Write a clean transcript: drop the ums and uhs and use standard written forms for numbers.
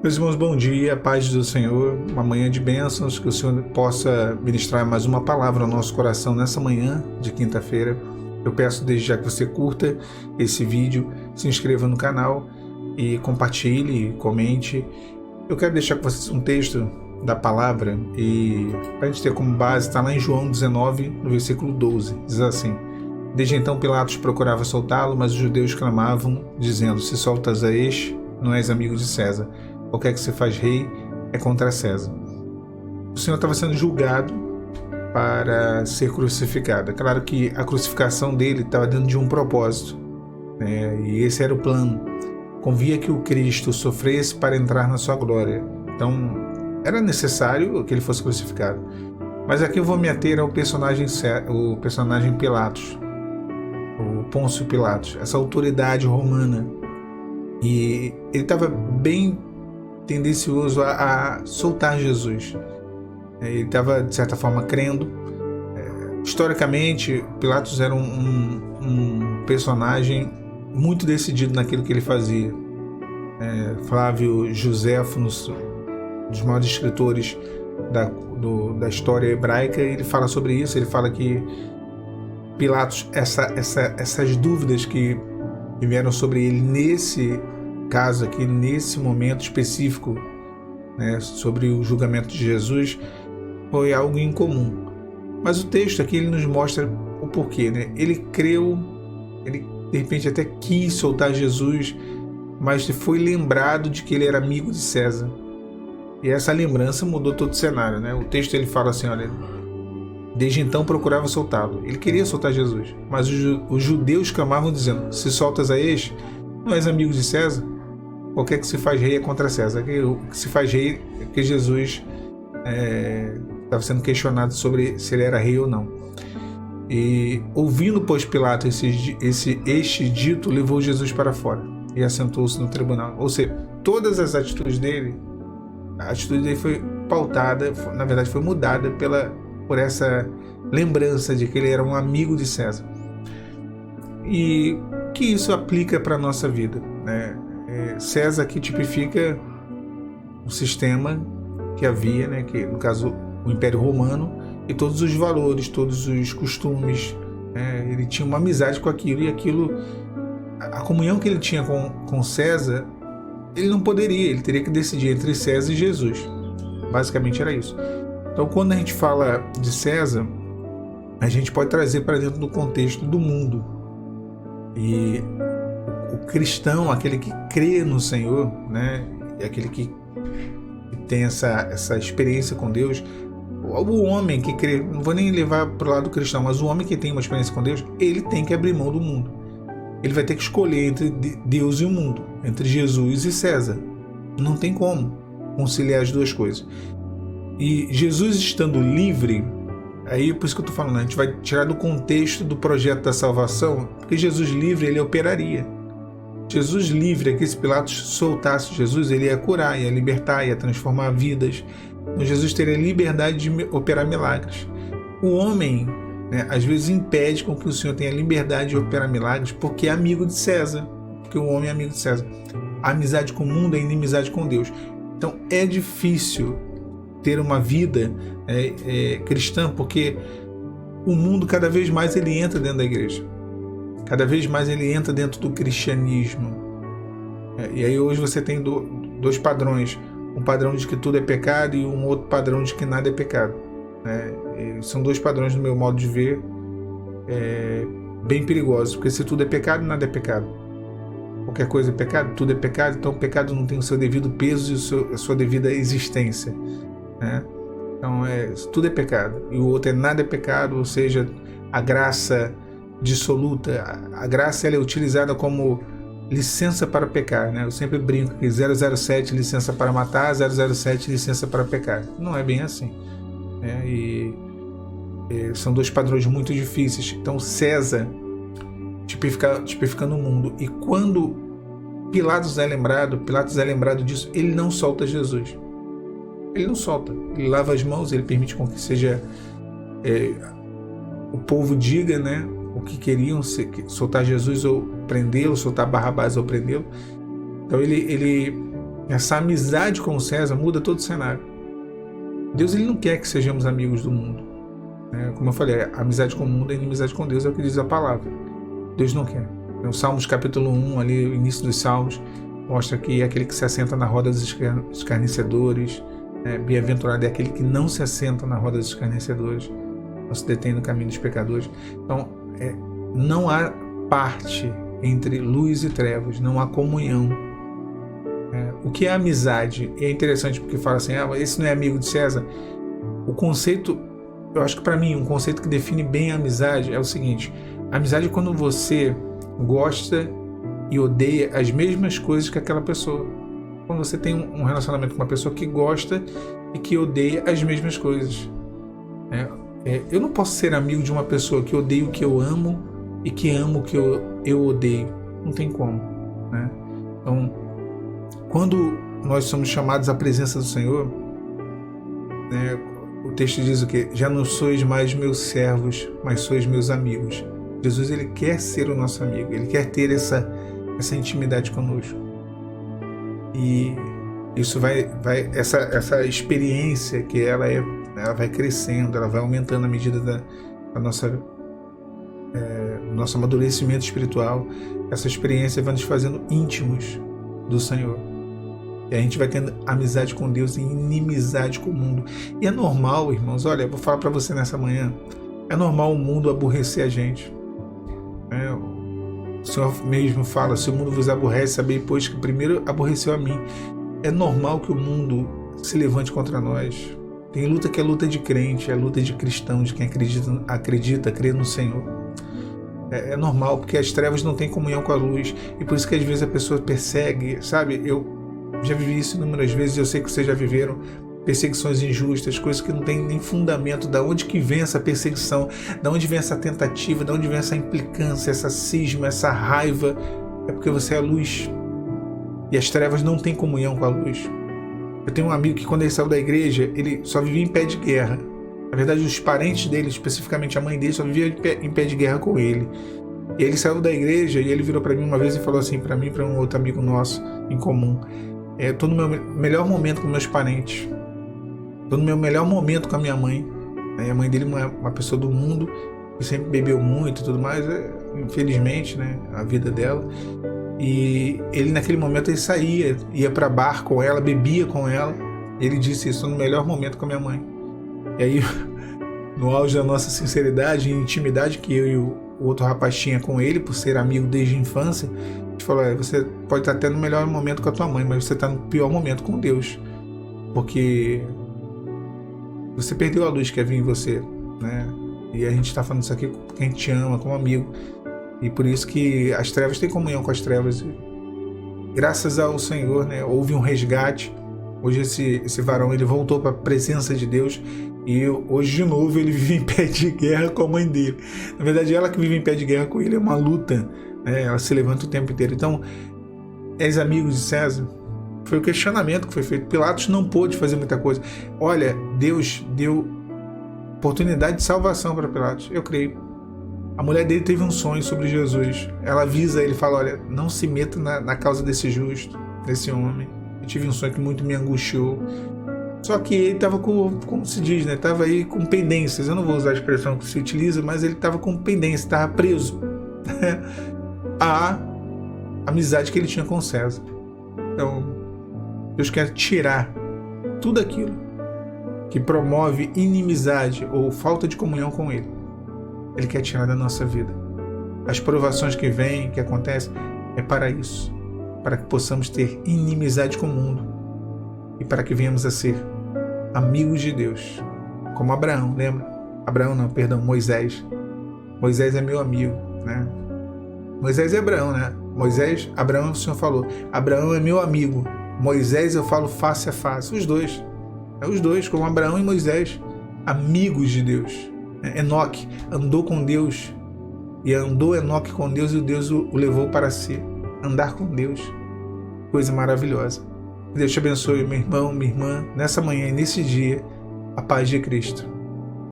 Meus irmãos, bom dia, paz do Senhor, uma manhã de bênçãos, que o Senhor possa ministrar mais uma palavra ao nosso coração nessa manhã de quinta-feira. Eu peço desde já que você curta esse vídeo, se inscreva no canal e compartilhe, comente. Eu quero deixar com vocês um texto da palavra e para a gente ter como base, está lá em João 19, no versículo 12, diz assim: Desde então Pilatos procurava soltá-lo, mas os judeus clamavam, dizendo: Se soltas a este, não és amigo de César. Qualquer que se faz rei é contra César. O Senhor estava sendo julgado para ser crucificado. É claro que a crucificação dele estava dentro de um propósito, né? E esse era o plano. Convia que o Cristo sofresse para entrar na sua glória. Então, era necessário que ele fosse crucificado. Mas aqui eu vou me ater ao personagem Pilatos, o Pôncio Pilatos, essa autoridade romana. E ele estava bem tendencioso a soltar Jesus. Ele estava, de certa forma, crendo. Historicamente, Pilatos era um personagem muito decidido naquilo que ele fazia. Flávio Joséfo, um dos maiores escritores da história hebraica, ele fala sobre isso. Ele fala que Pilatos, essas dúvidas que vieram sobre ele nesse caso aqui, nesse momento específico, né, sobre o julgamento de Jesus, foi algo incomum. Mas o texto aqui ele nos mostra o porquê, né? Ele creu, ele de repente até quis soltar Jesus, mas foi lembrado de que ele era amigo de César. E essa lembrança mudou todo o cenário, né? O texto ele fala assim, olha, desde então procurava soltá-lo. Ele queria soltar Jesus, mas os judeus clamavam dizendo: Se soltas a este, não és amigo de César? Qualquer que se faz rei é contra César. O que se faz rei é porque Jesus estava sendo questionado sobre se ele era rei ou não. E ouvindo, pois, Pilato este dito, levou Jesus para fora e assentou-se no tribunal. Ou seja, todas as atitudes dele, a atitude dele foi pautada, na verdade foi mudada por essa lembrança de que ele era um amigo de César. E que isso aplica para a nossa vida, né? César que tipifica o sistema que havia, né? Que no caso o Império Romano, e todos os valores, todos os costumes, né? Ele tinha uma amizade com aquilo, e aquilo, a comunhão que ele tinha com César, ele não poderia, ele teria que decidir entre César e Jesus. Basicamente era isso. Então, quando a gente fala de César, a gente pode trazer para dentro do contexto do mundo. E o cristão, aquele que crê no Senhor, né, aquele que tem essa experiência com Deus, o homem que crê, não vou nem levar para o lado cristão, mas o homem que tem uma experiência com Deus, ele tem que abrir mão do mundo. Ele vai ter que escolher entre Deus e o mundo, entre Jesus e César. Não tem como conciliar as duas coisas. E Jesus estando livre, aí por isso que eu estou falando, a gente vai tirar do contexto do projeto da salvação, porque Jesus livre, ele operaria. Jesus livre, que esse Pilatos soltasse Jesus, ele ia curar, ia libertar, ia transformar vidas. Então Jesus teria liberdade de operar milagres. O homem, né, às vezes impede com que o Senhor tenha liberdade de operar milagres, porque é amigo de César, porque o homem é amigo de César. A amizade com o mundo é inimizade com Deus. Então é difícil ter uma vida cristã, porque o mundo cada vez mais ele entra dentro da igreja, cada vez mais ele entra dentro do cristianismo. E aí hoje você tem dois padrões, um padrão de que tudo é pecado e um outro padrão de que nada é pecado, né? São dois padrões, no meu modo de ver, bem perigosos, porque se tudo é pecado, nada é pecado. Qualquer coisa é pecado, tudo é pecado, então o pecado não tem o seu devido peso e a sua devida existência, né? Então tudo é pecado e o outro nada é pecado, ou seja, a graça dissoluta, a graça ela é utilizada como licença para pecar, né? Eu sempre brinco que 007 licença para matar, 007 licença para pecar. Não é bem assim, né? São dois padrões muito difíceis. Então César tipificando o mundo, e quando Pilatos é lembrado disso, ele não solta Jesus. Ele não solta, ele lava as mãos, ele permite com que seja o povo diga, né, o que queriam, soltar Jesus ou prendê-lo, soltar Barrabás ou prendê-lo. Então ele Essa amizade com o César muda todo o cenário. Deus, ele não quer que sejamos amigos do mundo. Como eu falei, a amizade com o mundo é inimizade com Deus, é o que diz a palavra. Deus não quer. No Salmos capítulo 1, ali, o início dos Salmos, mostra que é aquele que se assenta na roda dos escarnecedores. Bem-aventurado é aquele que não se assenta na roda dos escarnecedores, não se detém no caminho dos pecadores. Então, não há parte entre luz e trevas, não há comunhão. O que é amizade? É interessante porque fala assim, esse não é amigo de César. O conceito, eu acho que para mim, um conceito que define bem a amizade é o seguinte: a amizade é quando você gosta e odeia as mesmas coisas que aquela pessoa. Quando você tem um relacionamento com uma pessoa que gosta e que odeia as mesmas coisas. Eu não posso ser amigo de uma pessoa que odeia o que eu amo e que amo o que eu odeio. Não tem como. Então, quando nós somos chamados à presença do Senhor, o texto diz o quê? Já não sois mais meus servos, mas sois meus amigos. Jesus, ele quer ser o nosso amigo, ele quer ter essa intimidade conosco. E isso essa experiência que ela vai crescendo, ela vai aumentando à medida do nosso amadurecimento espiritual. Essa experiência vai nos fazendo íntimos do Senhor. E a gente vai tendo amizade com Deus e inimizade com o mundo. E é normal, irmãos, olha, eu vou falar para você nessa manhã, é normal o mundo aborrecer a gente. O Senhor mesmo fala, se o mundo vos aborrece, sabei, pois, que primeiro aborreceu a mim. É normal que o mundo se levante contra nós. Tem luta que é luta de crente, é luta de cristão, de quem acredita, crê no Senhor. É normal, porque as trevas não têm comunhão com a luz. E por isso que às vezes a pessoa persegue, sabe? Eu já vivi isso inúmeras vezes, eu sei que vocês já viveram perseguições injustas, coisas que não tem nem fundamento. Da onde que vem essa perseguição? Da onde vem essa tentativa? Da onde vem essa implicância, essa cisma, essa raiva? É porque você é luz. E as trevas não têm comunhão com a luz. Eu tenho um amigo que quando ele saiu da igreja, ele só vivia em pé de guerra. Na verdade, os parentes dele, especificamente a mãe dele, só vivia em pé de guerra com ele. E ele saiu da igreja e ele virou para mim uma vez e falou assim para mim, para um outro amigo nosso em comum: eu tô no meu melhor momento com meus parentes. Tô no meu melhor momento com a minha mãe. A mãe dele é uma pessoa do mundo, que sempre bebeu muito e tudo mais, infelizmente, a vida dela. E ele naquele momento ele saía, ia para bar com ela, bebia com ela. Ele disse isso: no melhor momento com a minha mãe. E aí, no auge da nossa sinceridade e intimidade que eu e o outro rapaz tinha com ele, por ser amigo desde a infância, a gente falou: você pode estar até no melhor momento com a tua mãe, mas você está no pior momento com Deus, porque você perdeu a luz que havia em você, E a gente está falando isso aqui porque a gente te ama como amigo. E por isso que as trevas têm comunhão com as trevas. Graças ao Senhor, houve um resgate. Hoje esse varão, ele voltou para a presença de Deus. E hoje de novo ele vive em pé de guerra com a mãe dele. Na verdade, ela que vive em pé de guerra com ele, é uma luta. Ela se levanta o tempo inteiro. Então, és amigos de César? Foi o questionamento que foi feito. Pilatos não pôde fazer muita coisa. Olha, Deus deu oportunidade de salvação para Pilatos. Eu creio. A mulher dele teve um sonho sobre Jesus. Ela avisa ele, fala: olha, não se meta na causa desse justo, desse homem. Eu tive um sonho que muito me angustiou. Só que ele estava como se diz, estava aí com pendências. Eu não vou usar a expressão que se utiliza, mas ele estava com pendências, estava preso à amizade que ele tinha com César. Então, Deus quer tirar tudo aquilo que promove inimizade ou falta de comunhão com Ele. Ele quer tirar da nossa vida. As provações que vêm, que acontecem, é para isso. Para que possamos ter inimizade com o mundo. E para que venhamos a ser amigos de Deus. Como Abraão, lembra? Moisés. Moisés é meu amigo, Moisés é Abraão, Abraão, o Senhor falou: Abraão é meu amigo. Moisés eu falo face a face. Os dois, como Abraão e Moisés, amigos de Deus. Enoque andou com Deus, e andou Enoque com Deus, e Deus o levou para si. Andar com Deus, coisa maravilhosa. Deus te abençoe, meu irmão, minha irmã, nessa manhã e nesse dia, a paz de Cristo.